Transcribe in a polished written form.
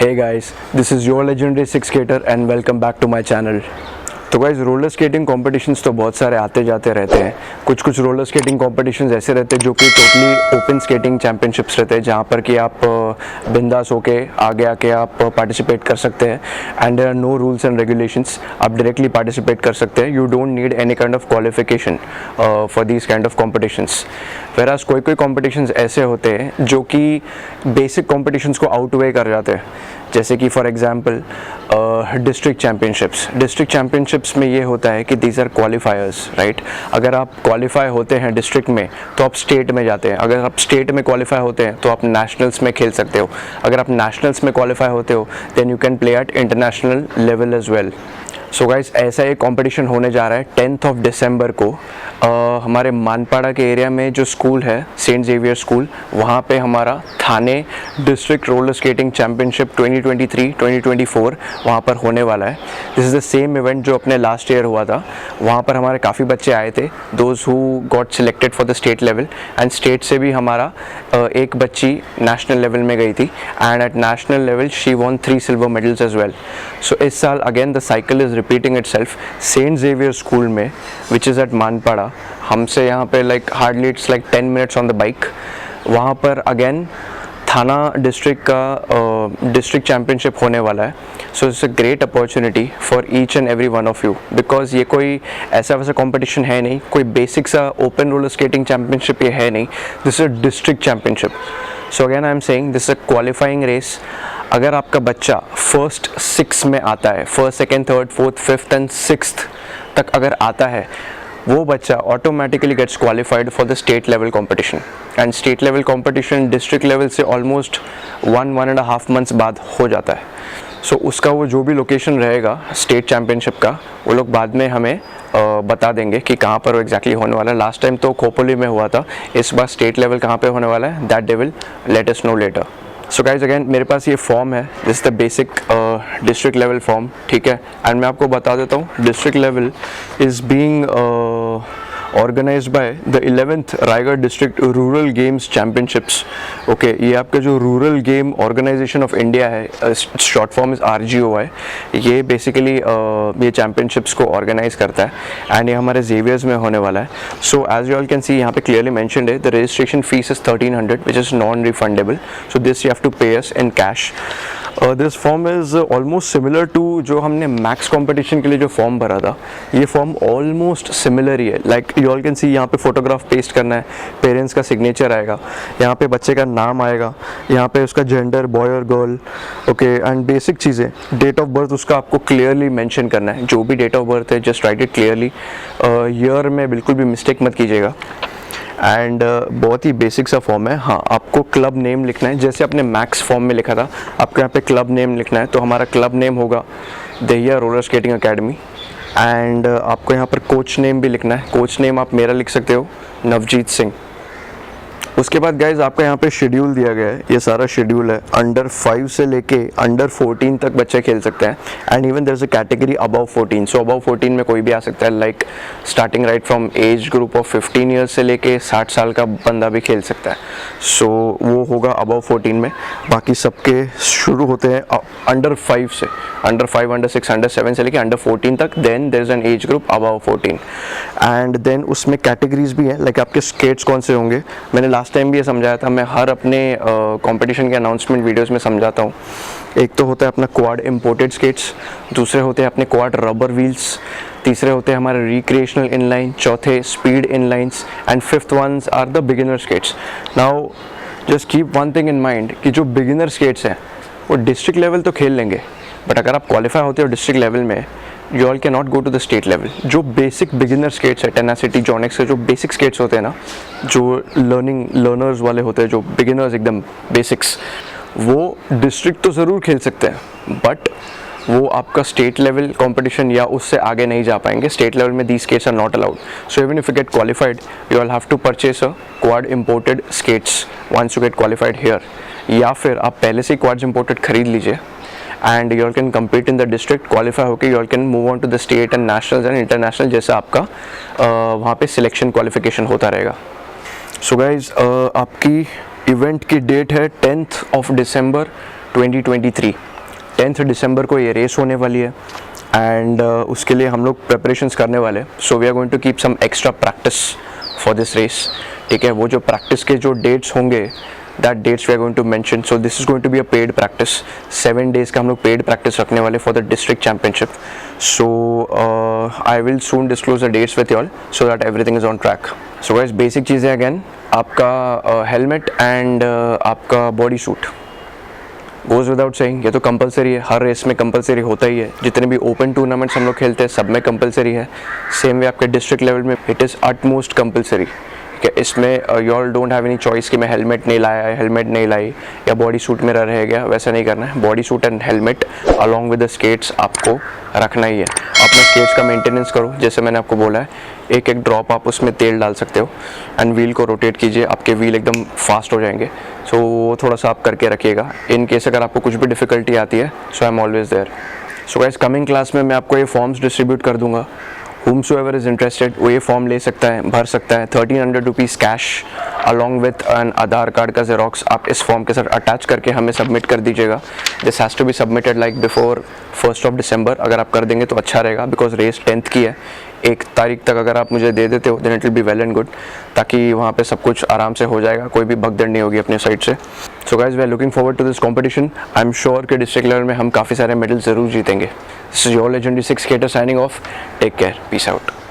Hey guys, this is your legendary six skater and welcome back to my channel. तो guys roller skating competitions तो बहुत सारे आते जाते रहते हैं. कुछ रोलर स्केटिंग कॉम्पिटिशन्स ऐसे रहते हैं जो कि टोटली ओपन स्केटिंग चैम्पियनशिप्स रहते हैं, जहाँ पर कि आप बिंदास होके आगे आके आप पार्टिसिपेट कर सकते हैं and there are no rules and regulations. आप डायरेक्टली पार्टिसिपेट कर सकते हैं. You don't need any kind of qualification for these kind of competitions. Whereas कोई कॉम्पिटिशन्स ऐसे होते हैं जो कि बेसिक कॉम्पिटिशन्स को आउटवे कर जाते हैं, जैसे कि फॉर एग्जांपल डिस्ट्रिक्ट चैम्पियनशिप्स में ये होता है कि दीज आर क्वालिफायर्स, राइट. अगर आप क्वालिफाई होते हैं डिस्ट्रिक्ट में तो आप स्टेट में जाते हैं. अगर आप स्टेट में क्वालिफाई होते हैं तो आप नेशनल्स में खेल सकते हो. अगर आप नेशनल्स में क्वालिफाई होते हो then you can play at international level as well. So guys ऐसा एक कंपटीशन होने जा रहा है 10th of December को. हमारे मानपाड़ा के एरिया में जो स्कूल है सेंट जेवियर स्कूल, वहाँ पे हमारा थाने डिस्ट्रिक्ट रोलर स्केटिंग चैम्पियनशिप 2023-2024 वहाँ पर होने वाला है. This is the same event जो अपने लास्ट ईयर हुआ था. वहाँ पर हमारे काफ़ी बच्चे आए थे, those who got selected for the state level, and state से भी हमारा एक बच्ची नेशनल लेवल में गई थी and at national level she won 3 silver medals as well. So इस साल again the cycle is repeating itself Saint Xavier School में विच इज़ एट मानपाड़ा. हमसे यहाँ पे hardly it's 10 minutes on the bike. वहाँ पर अगेन थाना डिस्ट्रिक्ट का डिस्ट्रिक्ट चैम्पियनशिप होने वाला है. So it's a great opportunity for each and every one of you, because ये कोई ऐसा वैसा कंपटीशन है नहीं, कोई बेसिक सा ओपन रोलर स्केटिंग चैम्पियनशिप ये है नहीं. This is a district championship. So again I am saying this is a qualifying race. अगर आपका बच्चा फर्स्ट 6 में आता है, first second third fourth fifth and sixth तक अगर आता है, वो बच्चा automatically gets qualified for the state level competition. And state level competition district level से ऑलमोस्ट 1.5 months बाद हो जाता है. सो उसका वो जो भी लोकेशन रहेगा स्टेट चैम्पियनशिप का, वो लोग बाद में हमें बता देंगे कि कहाँ पर वो एग्जैक्टली होने वाला है. लास्ट टाइम तो खोपोली में हुआ था, इस बार स्टेट लेवल कहाँ पे होने वाला है that they will let us know later. So guys again मेरे पास ये फॉर्म है, this the basic district level form, ठीक है. एंड मैं आपको बता देता हूँ district level is being organised by the 11th Raigad district rural games championships. Okay, ये आपका जो rural game organisation of India है, शॉर्ट फॉर्म इज़ RGOI. ये बेसिकली ये चैम्पियनशिप्स को ऑर्गेनाइज करता है एंड ये हमारे जेवियर्स में होने वाला है. So as you all can see यहाँ पे क्लियरली मैंशनड है the registration fee is 1300 which is non refundable. So this you have to pay us in cash. This form is almost similar to जो हमने max competition के लिए जो form भरा था. ये फॉर्म ऑलमोस्ट सिमिलर ही है. Like you all can see यहाँ पे फोटोग्राफ पेस्ट करना है, पेरेंट्स का सिग्नेचर आएगा, यहाँ पे बच्चे का नाम आएगा, यहाँ पे उसका जेंडर बॉय और गर्ल, ओके, एंड बेसिक चीज़ें. डेट ऑफ बर्थ उसका आपको क्लियरली मेंशन करना है. जो भी डेट ऑफ बर्थ है just right it clearly. Year में बिल्कुल भी मिस्टेक मत कीजिएगा. एंड बहुत ही बेसिक सा फॉर्म है. हाँ, आपको क्लब नेम लिखना है, जैसे आपने मैक्स फॉर्म में लिखा था आपको यहाँ पे क्लब नेम लिखना है. तो हमारा क्लब नेम होगा Dahiya roller skating academy. And आपको यहाँ पर कोच नेम भी लिखना है. कोच नेम आप मेरा लिख सकते हो, नवजीत सिंह. उसके बाद गाइज आपका यहाँ पे शेड्यूल दिया गया है. ये सारा शेड्यूल है. अंडर 5 से लेके अंडर 14 तक बच्चे खेल सकते हैं. And even there is a category above 14. So above 14 में कोई भी आ सकता है, like starting right from age group of 15 years से लेके 60 साल का बंदा भी खेल सकता है. सो वो होगा अबव 14 में. बाकी सबके शुरू होते हैं अंडर 5 से, अंडर 5, अंडर 6, अंडर 7 से लेके अंडर 14 तक. Then there is an age group above 14. And then उसमें कैटेगरीज भी हैं, लाइक आपके स्केट्स कौन से होंगे. मैंने लास्ट टाइम भी ये समझाया था, मैं हर अपने कंपटीशन के अनाउंसमेंट वीडियोस में समझाता हूँ. एक तो होता है अपना क्वाड इंपोर्टेड स्केट्स, दूसरे होते हैं अपने क्वाड रबर व्हील्स, तीसरे होते हैं हमारे रिक्रिएशनल इनलाइन, चौथे speed inlines, and fifth ones are the beginner skates. Now just keep one thing in mind कि जो बिगिनर स्केट्स हैं वो डिस्ट्रिक्ट लेवल तो खेल लेंगे, बट अगर आप क्वालिफाई होते हो डिस्ट्रिक्ट लेवल में you all can not go to the state level. जो बेसिक बिगिनर स्केट्स है, टेनासिटी, जॉनिक्स के जो बेसिक स्केट्स होते हैं ना, जो लर्नर्स वाले होते हैं, जो बिगिनर्स एकदम बेसिक्स, वो डिस्ट्रिक्ट तो ज़रूर खेल सकते हैं, बट वो आपका स्टेट लेवल कंपटीशन या उससे आगे नहीं जा पाएंगे. स्टेट लेवल में these skates are not allowed. So even if you get qualified you all have to purchase a quad imported skates once you get qualified here. या फिर आप पहले से ही क्वाड्स इंपोर्टेड खरीद लीजिए and you all can compete in the district. Qualify होकर you all can move on to the state and national and international, जैसा आपका वहाँ पे सिलेक्शन क्वालिफिकेशन होता रहेगा. सो गाइज आपकी इवेंट की डेट है 10th of December 2023. 10th दिसंबर को ये रेस होने वाली है एंड उसके लिए हम लोग प्रिपरेशंस करने वाले हैं. So we are going to keep some extra practice for this race. ठीक है, वो जो प्रैक्टिस के जो डेट्स होंगे that dates we are going to mention. So this is going to be a paid practice. 7 days का हम लोग paid practice रखने वाले for the district championship. So I will soon disclose the dates with you all so that everything is on track. So guys, basic चीज़ें again, आपका helmet and आपका body suit goes without saying. ये तो compulsory है, हर race में compulsory होता ही है. जितने भी ओपन टूर्नामेंट्स हम लोग खेलते हैं सब में कंपलसरी है. सेम वे आपके डिस्ट्रिक्ट लेवल में इट इज़ अटमोस्ट कंपलसरी. ठीक है, इसमें you all don't have any choice कि मैं हेलमेट नहीं लाया, हेलमेट नहीं लाई या बॉडी सूट मेरा रह गया, वैसा नहीं करना है. Body suit and helmet along with the skates आपको रखना ही है. अपने स्केट्स का मेंटेनेंस करो, जैसे मैंने आपको बोला है, एक एक ड्रॉप आप उसमें तेल डाल सकते हो एंड व्हील को रोटेट कीजिए, आपके व्हील एकदम फास्ट हो जाएंगे. सो वो थोड़ा सा आप करके रखिएगा. इन केस अगर आपको कुछ भी डिफ़िकल्टी आती है, so I am always there. So guys, coming class में मैं आपको ये फॉर्म्स डिस्ट्रीब्यूट कर दूंगा. whomsoever is interested वो ये फॉर्म ले सकता है, भर सकता है. 1300 rupees cash along with an Aadhaar card का जेरोक्स आप इस फॉर्म के साथ अटैच करके हमें सबमिट कर दीजिएगा. This has to be submitted like before 1st December. अगर आप कर देंगे तो अच्छा रहेगा बिकॉज रेस 10th की है. 1 तारीख तक अगर आप मुझे दे देते हो then it will be well and good, ताकि वहाँ पे सब कुछ आराम से हो जाएगा, कोई भी भगदड़ नहीं होगी अपनी साइड से. So guys, we are looking forward to this competition. I am sure कि डिस्ट्रिक्ट लेवल में हम काफ़ी सारे मेडल ज़रूर जीतेंगे. This is your legendary 6 skater signing off. Take care. Peace out.